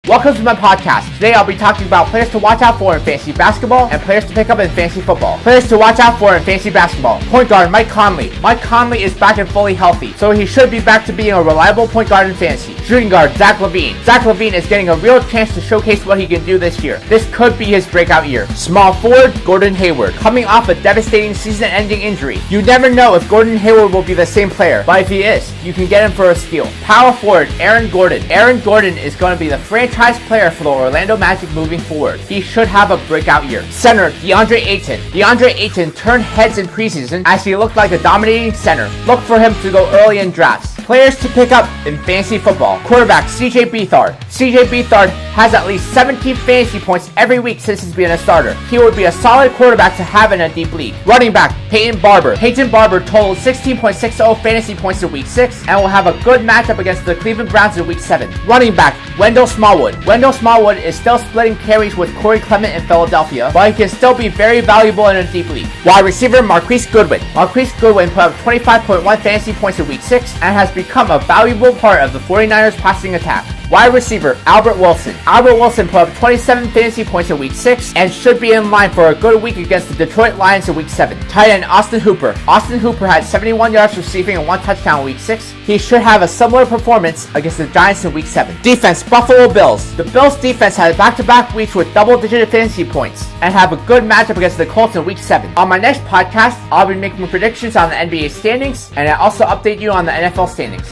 Welcome to my podcast. Today I'll be talking about players to watch out for in fantasy basketball and players to pick up in fantasy football. Players to watch out for in fantasy basketball. Point guard Mike Conley. Mike Conley is back and fully healthy, so he should be back to being a reliable point guard in fantasy. Shooting guard Zach Lavine. Zach Lavine is getting a real chance to showcase what he can do this year. This could be his breakout year. Small forward Gordon Hayward. Coming off a devastating season-ending injury. You never know if Gordon Hayward will be the same player, but if he is, you can get him for a steal. Power forward Aaron Gordon. Aaron Gordon is going to be the franchise player for the Orlando Magic moving forward. He should have a breakout year. Center D-DeAndre Ayton. D-DeAndre Ayton turned heads in preseason as he looked like a dominating center. Look for him to go early in drafts. Players to pick up in fantasy football. Quarterback C.J. Beathard. C.J. Beathard has at least 17 fantasy points every week since he's been a starter. He would be a solid quarterback to have in a deep league. Running back Peyton Barber. Peyton Barber totaled 16.60 fantasy points in week 6 and will have a good matchup against the Cleveland Browns in week 7. Running back Wendell Smallwood. Wendell Smallwood is still splitting carries with Corey Clement in Philadelphia, but he can still be very valuable in a deep league. Wide receiver Marquise Goodwood. Marquise Goodwood put up 25.1 fantasy points in week 6 and has become a valuable part of the 49ers passing attack. Wide receiver Albert Wilson. Albert Wilson put up 27 fantasy points in week 6 and should be in line for a good week against the Detroit Lions in week 7. Tight end Austin Hooper. Austin Hooper had 71 yards receiving and 1 touchdown in week 6. He should have a similar performance against the Giants in week 7. Defense Buffalo Bills. The Bills defense had back-to-back weeks with double-digit fantasy points and have a good matchup against the Colts in week 7. On my next podcast, I'll be making predictions on the NBA standings and I'll also update you on the NFL standings.